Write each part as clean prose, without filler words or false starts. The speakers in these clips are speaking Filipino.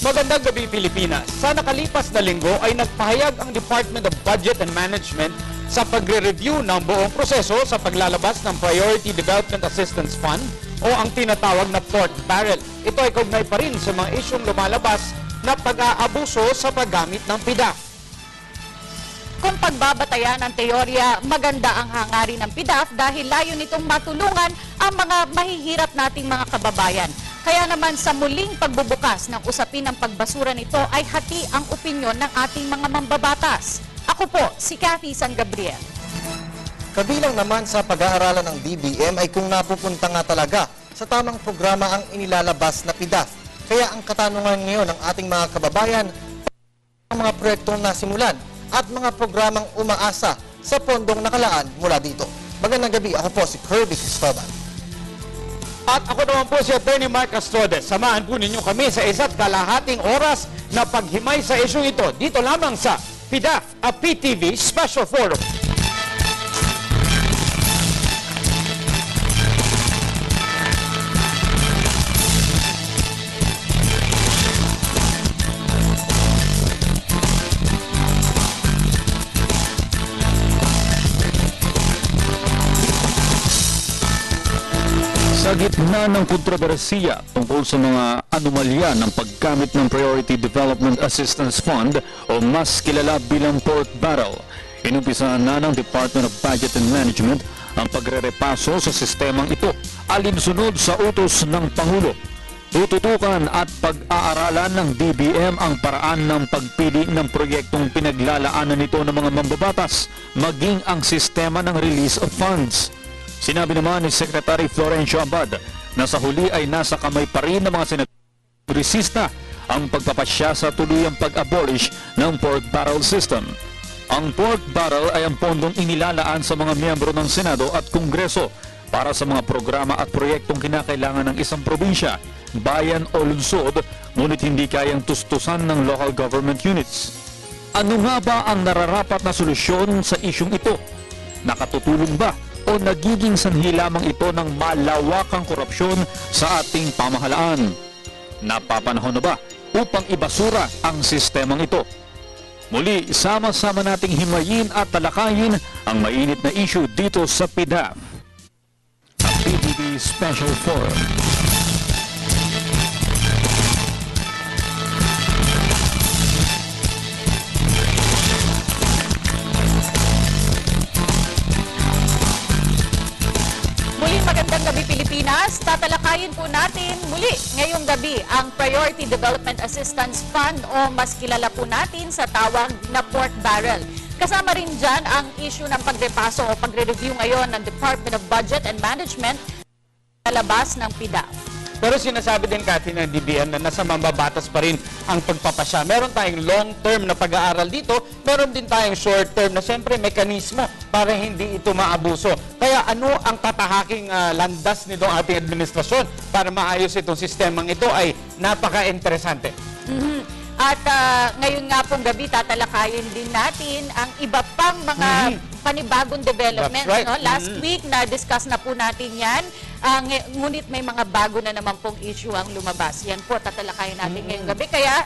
Magandang gabi, Pilipinas. Sa nakalipas na linggo ay nagpahayag ang Department of Budget and Management sa pagre-review ng buong proseso sa paglalabas ng Priority Development Assistance Fund o ang tinatawag na pork barrel. Ito ay kaugnay pa rin sa mga isyong lumalabas na pag-aabuso sa paggamit ng PDAF. Kung pagbabatayan ng teorya, maganda ang hangarin ng PDAF dahil layo nitong matulungan ang mga mahihirap nating mga kababayan. Kaya naman sa muling pagbubukas ng usapin ng pagbasura nito ay hati ang opinyon ng ating mga mambabatas. Ako po, si Cathy San Gabriel. Kabilang naman sa pag-aaralan ng DBM ay kung napupunta nga talaga sa tamang programa ang inilalabas na PDAF. Kaya ang katanungan ngayon ng ating mga kababayan, ang mga proyektong nasimulan at mga programang umaasa sa pondong nakalaan mula dito. Magandang gabi, ako po si Kirby Cristobal. At ako naman po si Attorney Mark Castrodes. Samahan po ninyo kami sa isa't kalahating oras na paghimay sa isyong ito. Dito lamang sa PDAF, a PTV Special Forum. Sa gitna ng kontrobersiya tungkol sa mga anomalya ng paggamit ng Priority Development Assistance Fund o mas kilala bilang pork barrel, inumpisahan na ng Department of Budget and Management ang pagrerepaso sa sistemang ito alinsunod sa utos ng Pangulo. Tututukan at pag-aaralan ng DBM ang paraan ng pagpili ng proyektong pinaglalaanan nito ng mga mambabatas, maging ang sistema ng release of funds. Sinabi naman ni Secretary Florencio Abad na sa huli ay nasa kamay pa rin ng mga senador ang pagpapasya sa tuluyang pag-abolish ng pork barrel system. Ang pork barrel ay ang pondong inilalaan sa mga miyembro ng Senado at Kongreso para sa mga programa at proyektong kinakailangan ng isang probinsya, bayan o lungsod, ngunit hindi kayang tustusan ng local government units. Ano nga ba ang nararapat na solusyon sa isyong ito? Nakatutulong ba o nagiging sanhi lamang ito ng malawakang korupsyon sa ating pamahalaan? Napapanahon na ba upang ibasura ang sistemang ito? Muli, sama-sama nating himayin at talakayin ang mainit na issue dito sa PDAF, a PTV Special Forum. Magandang gabi, Pilipinas. Tatalakayin po natin muli ngayong gabi ang Priority Development Assistance Fund o mas kilala po natin sa tawag na pork barrel. Kasama rin dyan ang issue ng pagrepaso o pagre-review ngayon ng Department of Budget and Management sa labas ng PDAF. Pero sinasabi din, Cathy, ng DBM na nasa mambabatas pa rin ang pagpapasya. Meron tayong long-term na pag-aaral dito, meron din tayong short-term na siyempre mekanismo para hindi ito maabuso. Kaya ano ang tatahaking landas nitong ating administrasyon para maayos itong sistemang ito ay napaka-interesante. At ngayon nga pong gabi, tatalakayin din natin ang iba pang mga panibagong development. Right. No? Last week, na-discuss na po natin yan. Ngunit may mga bago na naman pong issue ang lumabas. Yan po, tatalakayin natin ngayong gabi. Kaya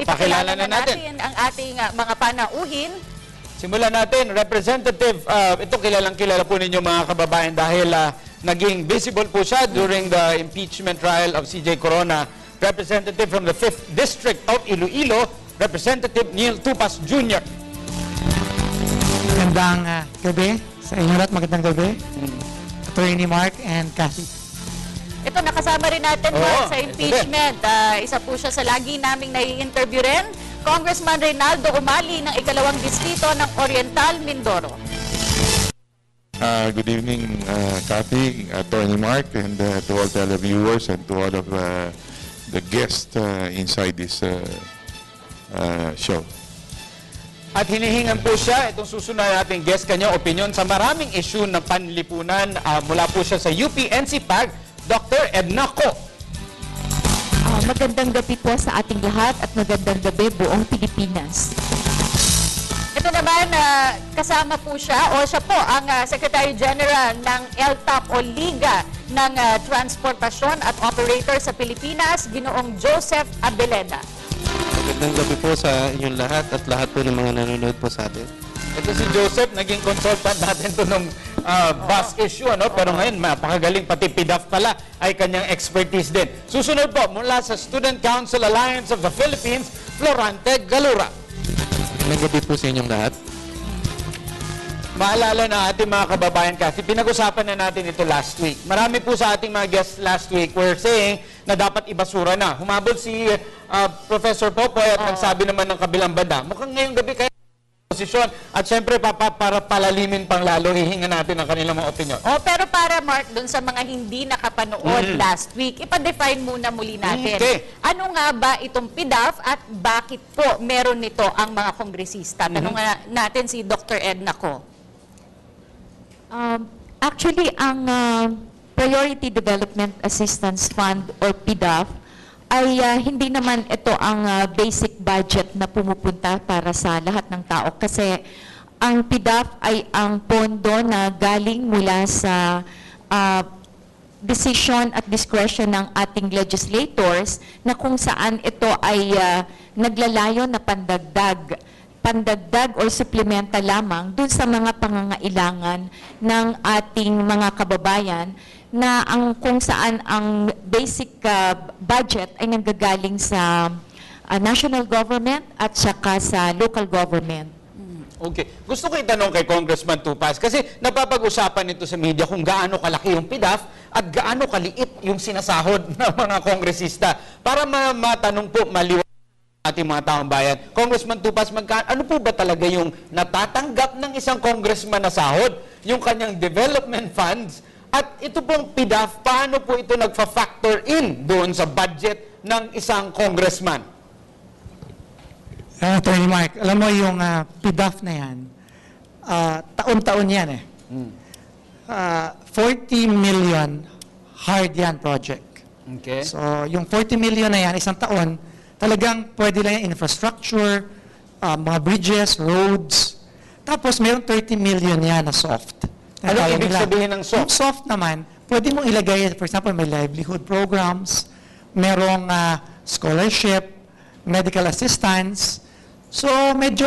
ipakilala na natin ang ating mga panauhin. Simulan natin, Representative, ito kilalang-kilala po ninyo mga kababayan dahil naging visible po siya during the impeachment trial of CJ Corona. Representative from the 5th District of Iloilo, Representative Neil Tupas Jr. Magandang gabi sa inyo lahat. Magandang gabi. Attorney Mark and Cathy. Ito, nakasama rin natin sa impeachment. Isa po siya sa lagi naming nai-interview rin, Congressman Reynaldo Umali ng ikalawang distrito ng Oriental, Mindoro. Good evening, Cathy, Attorney Mark, and to all televiewers and to all of the guests inside this show. At hinihingan po siya, itong susunod nating guest, kanya opinion sa maraming issue ng panlipunan. Mula po siya sa UP-NCPAG, Dr. Edna Co. Magandang gabi po sa ating lahat at magandang gabi buong Pilipinas. Ito naman, kasama po siya, o siya po ang Secretary General ng LTOP o Liga ng Transportasyon at Operator sa Pilipinas, Ginoong Joseph Abeleda. Magandang gabi po sa inyong lahat at lahat po ng mga nanonood po sa atin. Ito si Joseph, naging consultant natin to nung bus issue, ano? Pero ngayon, mapakagaling, pati PDAF pala ay kanyang expertise din. Susunod po, mula sa Student Council Alliance of the Philippines, Florante Galura. Magandang gabi po sa inyong lahat. Maalala na ating mga kababayan kasi pinag-usapan na natin ito last week. Marami po sa ating mga guests last week were saying na dapat ibasura na. Humabol si Professor Popoy at nagsabi naman ng kabilang banda. Mukhang ngayong gabi kaya posisyon at syempre para palalimin pang lalo hihinga natin ang kanilang mga opinion. Pero para Mark, dun sa mga hindi nakapanood last week, ipa-define muna muli natin. Okay. Ano nga ba itong PDAF at bakit po meron nito ang mga kongresista? Tanong nga natin si Dr. Edna Ko. Actually, ang Priority Development Assistance Fund or PDAF ay hindi naman ito ang basic budget na pumupunta para sa lahat ng tao kasi ang PDAF ay ang pondo na galing mula sa decision at discretion ng ating legislators na kung saan ito ay naglalayo na pandagdag or suplementa lamang dun sa mga pangangailangan ng ating mga kababayan na ang kung saan ang basic budget ay nanggagaling sa national government at saka sa local government. Okay. Gusto ko itanong kay Congressman Tupas kasi napapag-usapan nito sa media kung gaano kalaki yung PDAF at gaano kaliit yung sinasahod ng mga kongresista. Para matanong po, maliwanag ating mga taong bayan. Congressman Tupas, ano po ba talaga yung natatanggap ng isang congressman na sahod? Yung kanyang development funds? At ito pong PDAF, paano po ito nagfa-factor in doon sa budget ng isang congressman? Attorney Mark, alam mo yung PDAF na yan, taon-taon yan eh. 40 million hard yan project. Okay. So yung 40 million na yan, isang taon, talagang pwede lang yung infrastructure, mga bridges, roads. Tapos mayroong 30 million yan na soft. Ano ibig sabihin ng soft? Yung soft naman, pwede mong ilagay, for example, may livelihood programs, merong scholarship, medical assistance. So medyo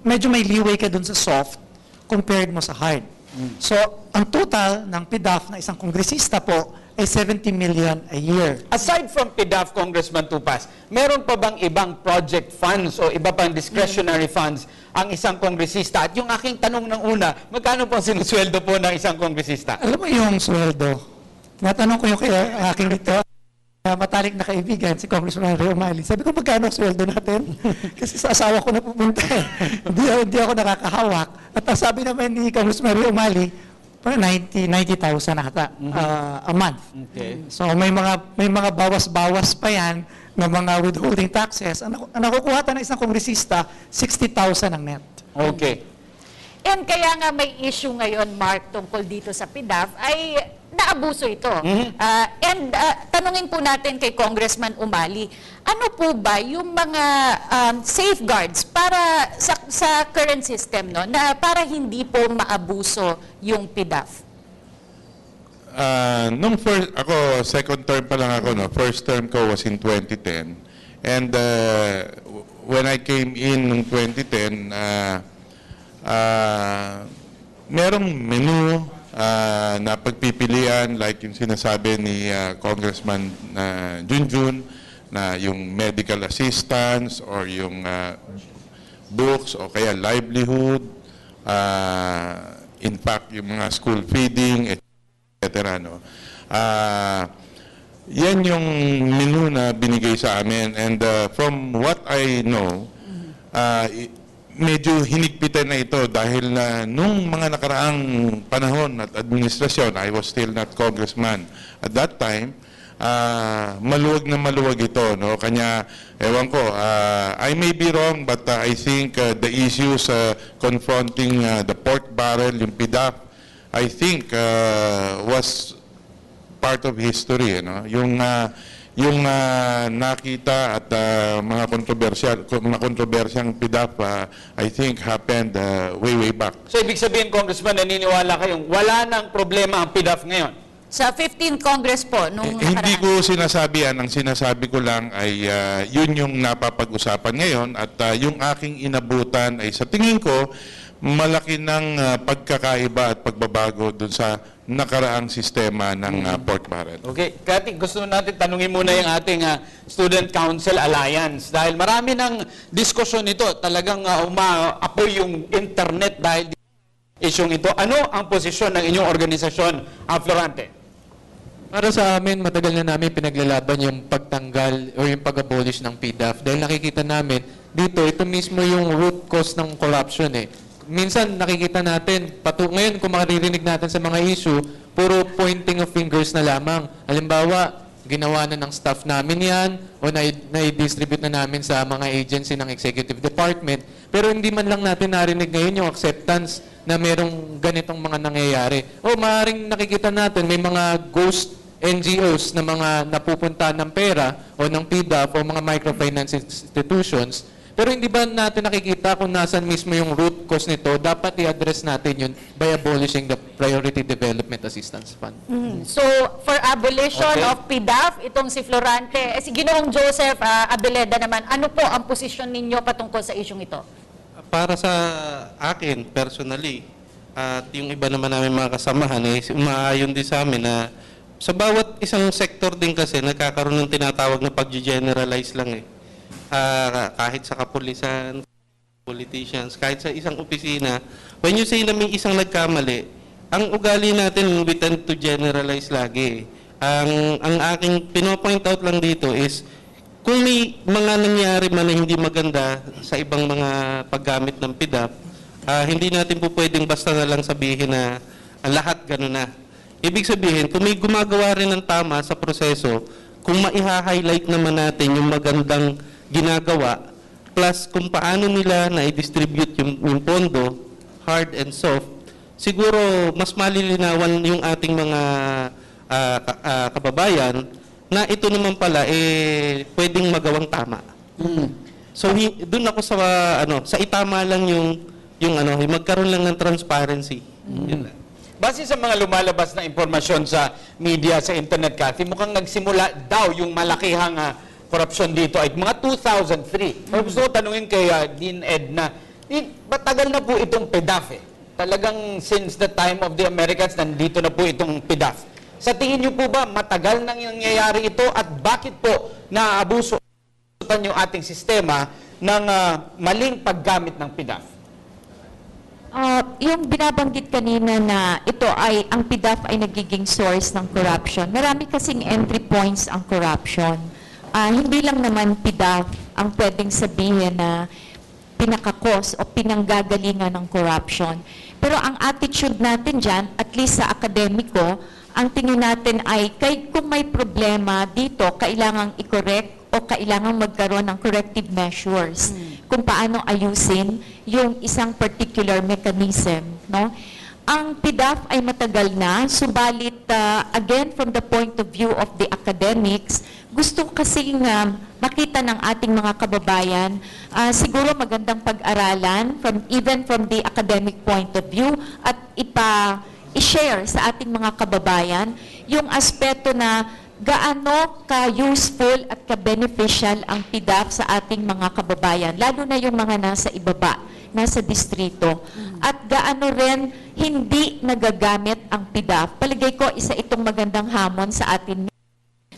may leeway ka dun sa soft compared mo sa hard. So ang total ng PDAF na isang kongresista po ay 70 million a year. Aside from PDAF, Congressman Tupas, meron pa bang ibang project funds o iba pang discretionary funds ang isang kongresista? At yung aking tanong ng una, magkano po ang sinusweldo po ng isang kongresista? Alam mo yung sweldo? Tinatanong ko yung aking dito, matalik na kaibigan, si Congressman Ray Umali. Sabi ko, magkano ang sweldo natin? Kasi sa asawa ko na pupunta. Hindi ako nakakahawak. At ang sabi naman ni Congressman Ray Umali, parang 90,000 ata a month. Okay. So may mga bawas-bawas pa yan ng mga withholding taxes. Ang nakukuha ng isang kongresista, 60,000 ang net. Okay. And kaya nga may issue ngayon, Mark, tungkol dito sa PDAF, ay naabuso ito. Tanungin po natin kay Congressman Umali, ano po ba yung mga safeguards para sa current system, no, na para hindi po maabuso yung PDAF? Nung first, ako, second term pa lang ako, no? First term ko was in 2010. And when I came in nung 2010, merong menu na pagpipilian, like yung sinasabi ni Congressman Junjun, na yung medical assistance or yung books o kaya livelihood, in fact, yung mga school feeding, etc. No? Yan yung menu na binigay sa amin. And from what I know, medyo hinigpitan na ito dahil na nung mga nakaraang panahon at administrasyon, I was still not congressman at that time, maluwag na maluwag ito, no? Kanya, ewan ko, I may be wrong, but I think the issues confronting the pork barrel, yung PDAF, I think was part of history, no? Yung nakita at mga kontrobersyang PDAF, I think happened way back. So ibig sabihin, Congressman, naniniwala kayong wala nang problema ang PDAF ngayon? Sa 15th Congress po, nung Hindi nakaraan. ko sinasabi yan. Ang sinasabi ko lang ay yun yung napapag-usapan ngayon at yung aking inabutan ay sa tingin ko malaki ng pagkakaiba at pagbabago dun sa nakaraang sistema ng pork barrel. Okay, Kati, gusto natin tanungin muna yung ating Student Council Alliance dahil marami ng diskusyon ito. Talagang umaapoy yung internet dahil isyong ito. Ano ang posisyon ng inyong organisasyon, Florante? Para sa amin, matagal na namin pinaglalaban yung pagtanggal o yung pag-abolish ng PDAF dahil nakikita namin dito, ito mismo yung root cause ng corruption eh. Minsan nakikita natin, ngayon kung makaririnig natin sa mga issue, puro pointing of fingers na lamang. Halimbawa, ginawa na ng staff namin yan o na-distribute na namin sa mga agency ng executive department. Pero hindi man lang natin narinig ngayon yung acceptance na merong ganitong mga nangyayari. O maaaring nakikita natin may mga ghost NGOs na mga napupunta ng pera o ng PDAF o mga microfinance institutions. Pero hindi ba natin nakikita kung nasan mismo yung root cause nito? Dapat i-address natin yun by abolishing the Priority Development Assistance Fund. So, for abolition of PDAF, itong si Florante, si Ginoong Joseph Abeleda naman, ano po ang posisyon ninyo patungkol sa isyong ito? Para sa akin, personally, at yung iba naman namin mga kasamahan, umaayon din sa amin na sa bawat isang sektor din kasi nagkakaroon ng tinatawag na pag-generalize lang eh. Kahit sa kapulisan, politicians, kahit sa isang opisina, when you say na may isang nagkamali, ang ugali natin, we tend to generalize lagi. Ang aking pinopoint out lang dito is, kung may mga nangyari man na hindi maganda sa ibang mga paggamit ng PDAP, hindi natin po pwedeng basta na lang sabihin na lahat gano'n na. Ibig sabihin, kung may gumagawa rin ng tama sa proseso, kung maiha-highlight naman natin yung magandang ginagawa, plus kung paano nila na-distribute yung pondo, hard and soft, siguro mas malilinawan yung ating mga kababayan na ito naman pala pwedeng magawang tama. So doon ako sa itama lang yung magkaroon lang ng transparency. Yun lang. Base sa mga lumalabas na impormasyon sa media, sa internet, Kathy, mukhang nagsimula daw yung malakihang korupsyon dito ay mga 2003. Pero gusto ko tanungin kay Dean Edna, matagal na po itong PDAF eh. Talagang since the time of the Americans, nandito na po itong PDAF. Sa tingin niyo po ba, matagal nang nangyayari ito at bakit po naabuso yung ating sistema ng maling paggamit ng PDAF? Yung binabanggit kanina na ang PDAF ay nagiging source ng corruption. Marami kasing entry points ang corruption. Hindi lang naman PDAF ang pwedeng sabihin na pinakakos o pinanggagalingan ng corruption. Pero ang attitude natin dyan, at least sa akademiko, ang tingin natin ay kung may problema dito, kailangang i-correct o kailangang magkaroon ng corrective measures kung paano ayusin yung isang particular mechanism. No? Ang PDAF ay matagal na, subalit again from the point of view of the academics, gusto kasing makita ng ating mga kababayan, siguro magandang pag-aralan even from the academic point of view at i-share sa ating mga kababayan yung aspeto na gaano ka-useful at ka-beneficial ang PDAF sa ating mga kababayan, lalo na yung mga nasa ibaba, nasa distrito. At gaano rin hindi nagagamit ang PDAF. Palagay ko, isa itong magandang hamon sa atin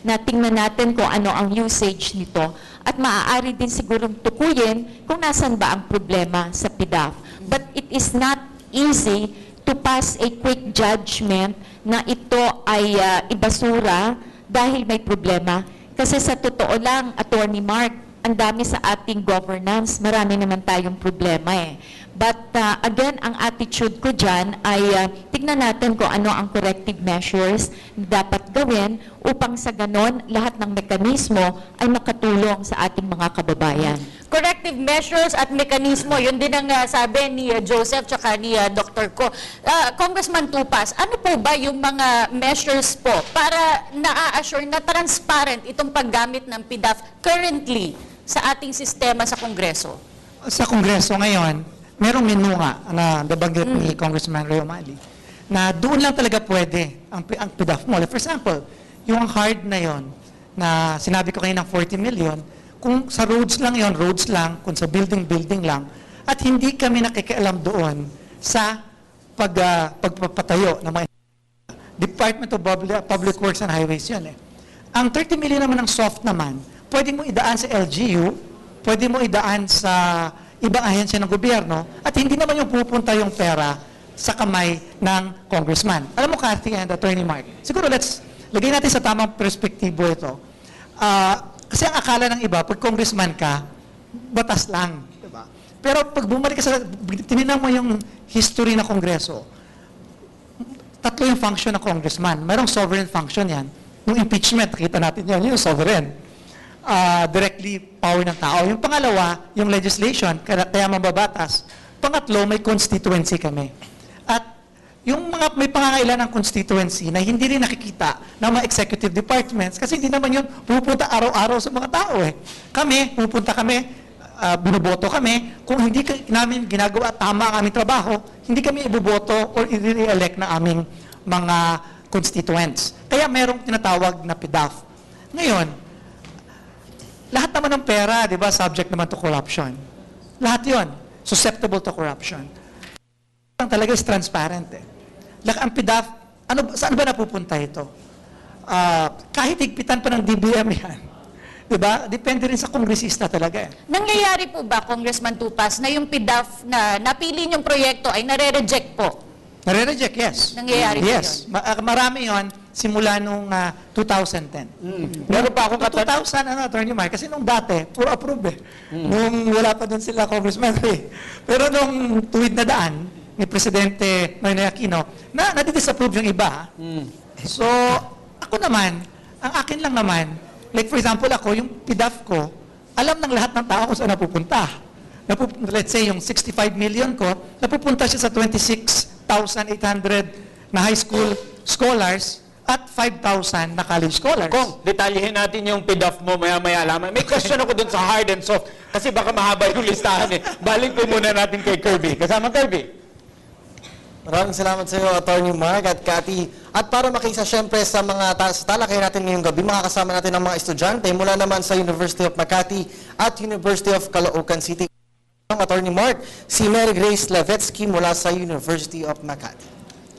na tingnan natin kung ano ang usage nito. At maaari din sigurong tukuyin kung nasan ba ang problema sa PDAF. But it is not easy to pass a quick judgment na ito ay ibasura dahil may problema. Kasi sa totoo lang, Attorney Mark, ang dami sa ating governance, marami naman tayong problema eh. But again, ang attitude ko dyan ay tignan natin kung ano ang corrective measures na dapat gawin upang sa ganon, lahat ng mekanismo ay makatulong sa ating mga kababayan. Corrective measures at mekanismo, yun din ang sabi ni Joseph tsaka ni Dr. Ko. Congressman Tupas, ano po ba yung mga measures po para na-assure na transparent itong paggamit ng PDAF currently sa ating sistema sa Kongreso? Sa Kongreso ngayon, merong menu nga na nabanggit ni Congressman Ray Umali na doon lang talaga pwede ang PDAF mo. Like for example, yung hard na yon na sinabi ko kayo ng 40 million, kung sa roads lang yon, roads lang, kung sa building lang, at hindi kami nakikialam doon sa pagpapatayo ng mga Department of Public Works and Highways yun eh. Ang 30 million naman ng soft naman, pwede mo idaan sa LGU, pwede mo idaan sa ibang ahensya ng gobyerno, at hindi naman yung pupunta yung pera sa kamay ng congressman. Alam mo, Cathy and Attorney Mark, siguro lagay natin sa tamang perspektibo ito. Kasi ang akala ng iba, pag congressman ka, batas lang. Diba? Pero pag bumalik ka tinignan mo yung history ng Kongreso, tatlo yung function ng congressman. Mayroong sovereign function yan. Yung impeachment, nakita natin yan, yung sovereign. Directly power ng tao. Yung pangalawa, yung legislation, kaya mababatas. Pangatlo, may constituency kami. At yung mga may pangangailangan ng constituency na hindi rin nakikita ng mga executive departments kasi hindi naman yun pupunta araw-araw sa mga tao eh. Pupunta kami, binoboto kami, kung hindi namin ginagawa tama ang aming trabaho, hindi kami iboboto or i-re-elect na aming mga constituents. Kaya merong tinatawag na PDAF. Ngayon, lahat naman ng pera, di ba, subject naman to corruption. Lahat yon susceptible to corruption. Ang talaga is transparent eh. Ang PDAF, saan ba napupunta ito? Kahit higpitan pa ng DBM yan. Diba? Depende rin sa kongresista talaga eh. Nangyayari po ba, Congressman Tupas, na yung PDAF na napili niyong proyekto ay nare-reject po? Nare-reject, yes. Nangyayari po yes. Marami yon simula nung 2010. Meron pa akong 2000, Attorney Mark, kasi nung dati, puro approve eh. Nung wala pa doon sila congressman eh. Pero nung tuwid na daan, ni Presidente Noynoy Aquino, na-disapprove yung iba. So, ako naman, ang akin lang naman, like for example ako, yung PDAF ko, alam ng lahat ng tao kung saan napupunta. Let's say yung 65 million ko, napupunta siya sa 26,800 na high school scholars at 5,000 na college scholars. Kung detalyehin natin yung PDAF mo maya-maya lamang. May question ako dun sa hard and soft kasi baka mahaba yung listahan eh. Balik ko muna natin kay Kirby. Kasama Kirby. Maraming salamat sa iyo, Attorney Mark at Cathy. At para makisa syempre sa mga talakay natin ngayong gabi, makakasama natin ang mga estudyante mula naman sa University of Makati at University of Caloocan City. Attorney Mark, si Mary Grace Levetsky mula sa University of Makati.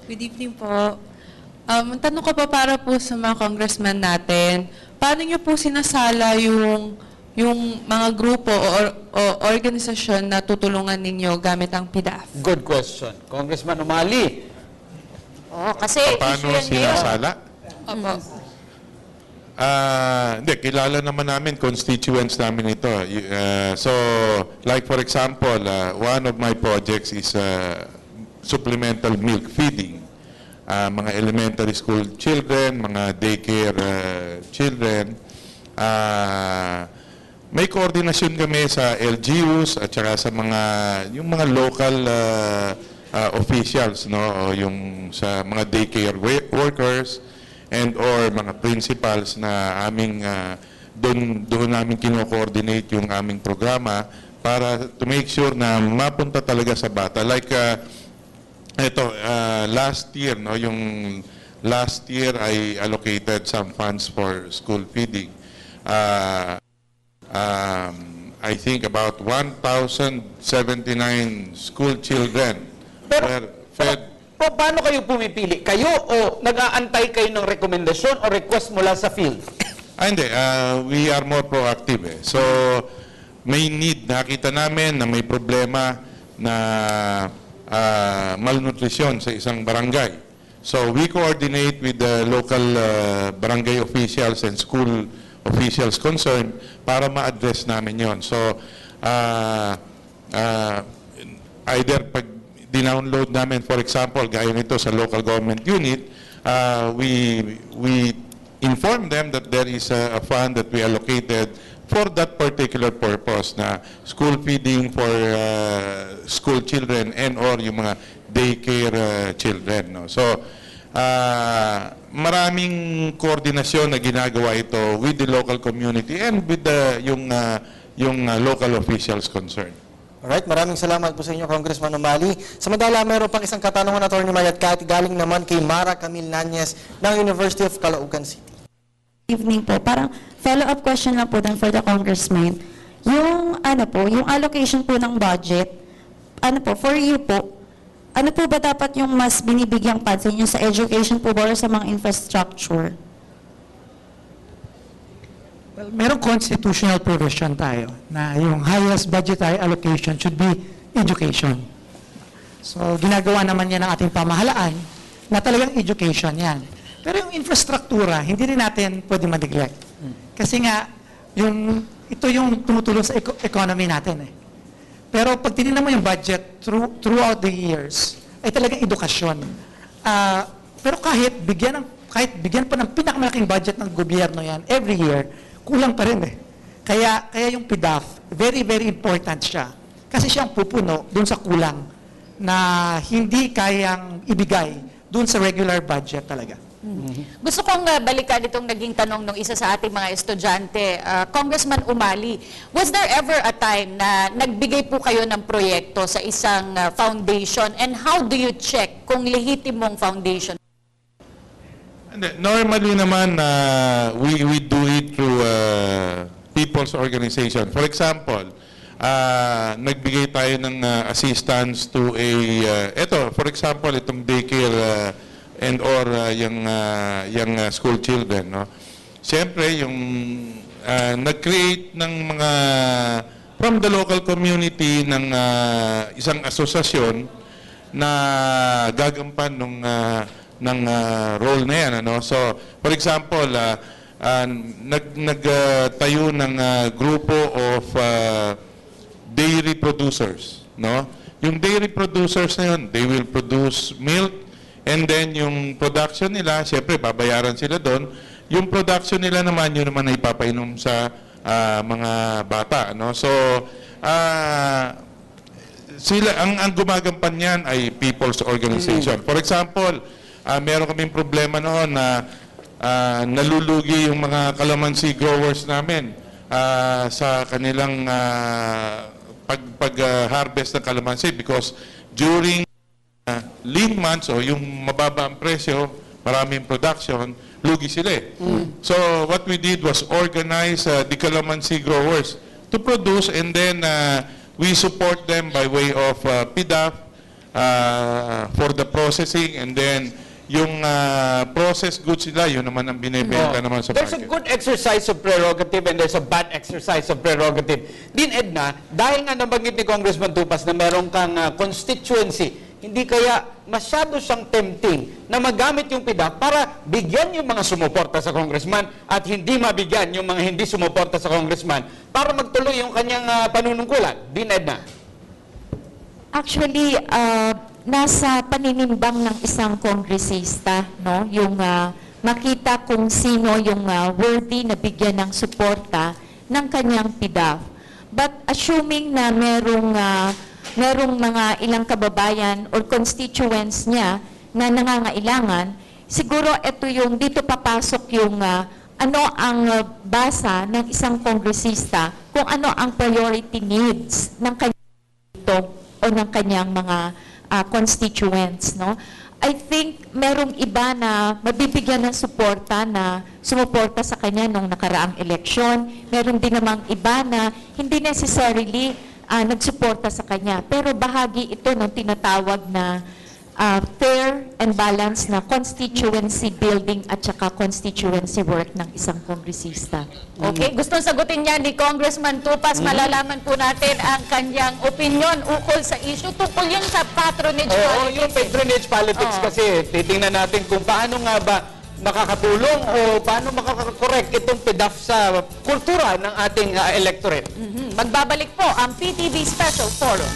Good evening po. Ang tanong ko pa para po sa mga congressman natin, paano niyo po sinasala yung mga grupo o organisasyon na tutulungan ninyo gamit ang PDAF? Good question. Congressman Umali. Kasi Paano issue yan sinasala? Opo. Hindi, kilala naman namin, constituents namin ito. So, like for example, one of my projects is supplemental milk feeding. Mga elementary school children, mga daycare children. May koordinasyon kami sa LGUs at saka sa yung mga local officials, no, o yung sa mga daycare workers and or mga principals na aming doon namin kino-coordinate yung aming programa para to make sure na mapunta talaga sa bata. Like last year, no, yung last year I allocated some funds for school feeding. I think about 1,079 school children were fed. Paano kayo pumipili? Kayo o nag-aantay kayo ng rekomendasyon o request mula sa field? Hindi. We are more proactive. So, may need. Nakita namin na may problema na malnutrition sa isang barangay. So, we coordinate with the local barangay officials and school officials concerned para ma-address namin yon. So, either pag dinownload namin, for example, gaya nito sa local government unit, we inform them that there is a fund that we allocated for that particular purpose na school feeding for school children and or yung mga daycare children. No? So, maraming koordinasyon na ginagawa ito with the local community and with yung local officials concerned. Alright, maraming salamat po sa inyo, Congressman Umali. Samantala, meron pang isang katanungan, Atty. Mayat Kat, galing naman kay Mara Camille Nanyes ng University of Caloocan City. Evening po. Parang follow-up question lang po for the congressman. Yung yung allocation po ng budget, for you po, ano po ba dapat yung mas binibigyang pansin nyo sa education po ba or sa mga infrastructure? Well, merong constitutional provision tayo na yung highest budgetary allocation should be education. So, ginagawa naman yan ng ating pamahalaan na talagang education yan. Pero yung infrastruktura, hindi rin natin pwede ma-neglect. Kasi nga, ito yung tumutulong sa economy natin eh. Pero pag tinignan mo yung budget throughout the years, ay talagang edukasyon. Pero kahit bigyan pa ng pinakamalaking budget ng gobyerno yan, every year, kulang pa rin eh. Kaya yung PDAF, very, very important siya. Kasi siyang pupuno dun sa kulang na hindi kayang ibigay dun sa regular budget talaga. Gusto kong balikan itong naging tanong ng isa sa ating mga estudyante. Congressman Umali, was there ever a time na nagbigay po kayo ng proyekto sa isang foundation, and how do you check kung lehitimong foundation? Normally naman, we do it through people's organization. For example, nagbigay tayo ng assistance to for example, itong daycare and or yung school children. No? Siyempre, yung nag-create ng mga, from the local community ng isang asosasyon na gagampan ng role na yan. Ano? So, for example, nagtayo ng grupo of dairy producers. No? Yung dairy producers na yun, they will produce milk, and then yung production nila, siyempre, babayaran sila doon. Yung production nila naman, yun naman ay ipapainom sa mga bata. No? So, ang gumagampan niyan ay people's organization. For example, meron kaming problema noon na nalulugi yung mga calamansi growers namin sa kanilang pag-harvest ng calamansi because during lean months o yung mababa ang presyo, maraming production, lugi sila eh. So what we did was organize the calamansi growers to produce, and then we support them by way of PDAF for the processing, and then yung processed goods nila, yun naman ang binibenta naman sa There's a market. good exercise of prerogative and there's a bad exercise of prerogative. Din Edna, dahil nga nabanggit ni Congressman Tupas na meron kang constituency, hindi kaya masyado siyang tempting na magamit yung PDAF para bigyan yung mga sumuporta sa congressman at hindi mabigyan yung mga hindi sumuporta sa congressman para magtuloy yung kanyang panunungkulan. Din Edna. Actually, nasa paninimbang ng isang kongresista, no? Yung makita kung sino yung worthy na bigyan ng suporta ng kanyang PDAF. But assuming na merong mga ilang kababayan or constituents niya na nangangailangan, siguro ito yung dito papasok yung ano ang basa ng isang kongresista kung ano ang priority needs ng kanyang o ng kanyang mga constituents, no? I think merong iba na mabibigyan ng suporta na sumuporta sa kanya nung nakaraang eleksyon. Meron din namang iba na hindi necessarily nagsuporta sa kanya. Pero bahagi ito ng tinatawag na fair and balanced na constituency building at saka constituency work ng isang kongresista. Okay, gustong sagutin niya ni Congressman Tupas. Malalaman po natin ang kanyang opinion ukol sa issue. Tungkol yun sa patronage politics. Yung patronage politics kasi, titingnan natin kung paano nga ba makakatulong o paano makakakorek itong PDAF sa kultura ng ating electorate. Magbabalik po ang PTV Special Forum.